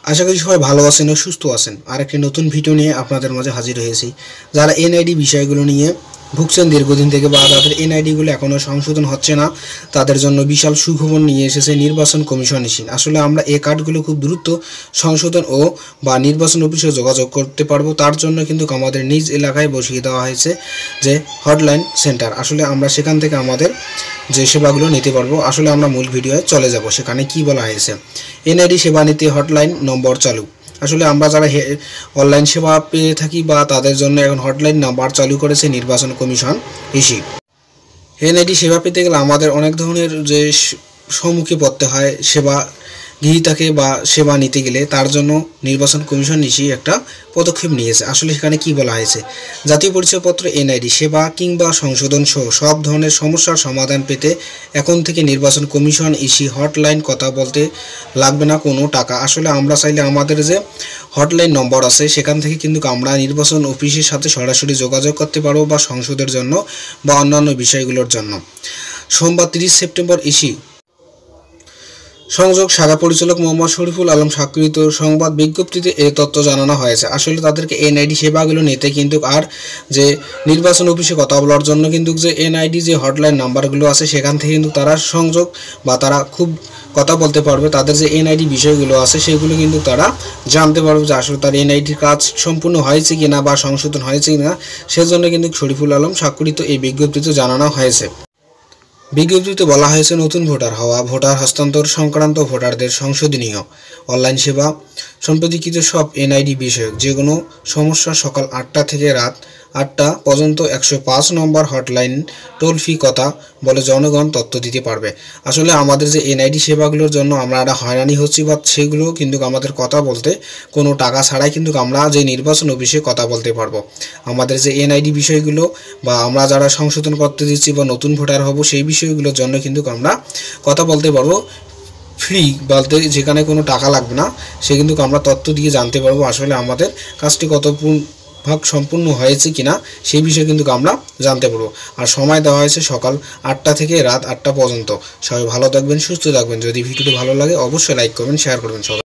আশা করি সবাই ভালো আছেন ও সুস্থ আছেন। আর একটি নতুন ভিডিও নিয়ে আপনাদের মাঝে হাজির হয়েছি। যারা এনআইডি বিষয়গুলো নিয়ে ভুগছেন দীর্ঘদিন থেকে বা তাদের এনআইডিগুলো এখনও সংশোধন হচ্ছে না, তাদের জন্য বিশাল সুখবর নিয়ে এসেছে নির্বাচন কমিশন এসে। আসলে আমরা এই কার্ডগুলো খুব দ্রুত সংশোধন ও বা নির্বাচন অফিসে যোগাযোগ করতে পারবো। তার জন্য কিন্তু আমাদের নিজ এলাকায় বসিয়ে দেওয়া হয়েছে যে হটলাইন সেন্টার। আসলে আমরা সেখান থেকে আমাদের যে সেবাগুলো নিতে পারবো। আসলে আমরা মূল ভিডিওয়ে চলে যাব। সেখানে কি বলা হয়েছে, এনআইডি সেবা নিতে হটলাইন নম্বর চালু। আসলে আমরা যারা অনলাইন সেবা পেয়ে থাকি বা তাদের জন্য এখন হটলাইন নাম্বার চালু করেছে নির্বাচন কমিশন এসি। এনআইডি সেবা পেতে গেলে আমাদের অনেক ধরনের যে সম্মুখে পড়তে হয় সেবা গ্রহীতাকে বা সেবা নিতে গেলে, তার জন্য নির্বাচন কমিশন এসে একটা পদক্ষেপ নিয়েছে। আসলে সেখানে কি বলা হয়েছে, জাতীয় পরিচয়পত্র, এনআইডি সেবা কিংবা সংশোধন সহ সব ধরনের সমস্যার সমাধান পেতে এখন থেকে নির্বাচন কমিশন এসে হটলাইন কথা বলতে লাগবে না কোনো টাকা। আসলে আমরা চাইলে আমাদের যে হটলাইন নম্বর আছে সেখান থেকে কিন্তু আমরা নির্বাচন অফিসের সাথে সরাসরি যোগাযোগ করতে পারবো বা সংসদের জন্য বা অন্যান্য বিষয়গুলোর জন্য। সোমবার 30 সেপ্টেম্বর ইসি সংযোগ শাখা পরিচালক মোহাম্মদ শরীফুল আলম স্বাক্ষরিত সংবাদ বিজ্ঞপ্তিতে এই তথ্য জানানো হয়েছে। আসলে তাদেরকে এনআইডি সেবাগুলো নিতে কিন্তু আর যে নির্বাচন অফিসে কথা বলার জন্য কিন্তু যে এনআইডি যে হটলাইন নাম্বারগুলো আছে সেখান থেকে কিন্তু তারা সংযোগ বা তারা খুব কথা বলতে পারবে। তাদের যে এনআইডি বিষয়গুলো আছে সেগুলো কিন্তু তারা জানতে পারবে যে আসলে তার এনআইডির কাজ সম্পূর্ণ হয়েছে কিনা বা সংশোধন হয়েছে কিনা। সেজন্য কিন্তু শরীফুল আলম স্বাক্ষরিত এই বিজ্ঞপ্তিতে জানানো হয়েছে। বিজ্ঞপ্তিতে বলা হয়েছে, নতুন ভোটার হওয়া, ভোটার হস্তান্তর সংক্রান্ত ভোটারদের সংশোধনীয় অনলাইন সেবা সম্পাদিত সব এনআইডি বিষয়ক যে কোনো সমস্যা সকাল 8টা থেকে রাত 8টা পর্যন্ত 105 নম্বর হটলাইন টোল ফ্রি কথা বলে জনগণ তথ্য দিতে পারবে। আসলে আমাদের যে এনআইডি সেবাগুলোর জন্য আমরা একটা হয়রানি হচ্ছি বা সেগুলো কিন্তু আমাদের কথা বলতে কোনো টাকা ছাড়াই কিন্তু আমরা যে নির্বাচন অফিসে কথা বলতে পারবো। আমাদের যে এনআইডি বিষয়গুলো বা আমরা যারা সংশোধন করতে দিচ্ছি বা নতুন ভোটার হব সেই বিষয়গুলোর জন্য কিন্তু আমরা কথা বলতে পারবো ফ্রি বলতে, যেখানে কোনো টাকা লাগবে না। সে কিন্তু আমরা তথ্য দিয়ে জানতে পারবো আসলে আমাদের কাজটি কত ভাগ সম্পূর্ণ হয়েছে কিনা সেই বিষয়ে কিন্তু আমরা জানতে পারবো। আর সময় দেওয়া হয়েছে সকাল 8টা থেকে রাত 8টা পর্যন্ত। সবাই ভালো থাকবেন, সুস্থ থাকবেন। যদি ভিডিওটি ভালো লাগে অবশ্যই লাইক করবেন, শেয়ার করবেন। সবাই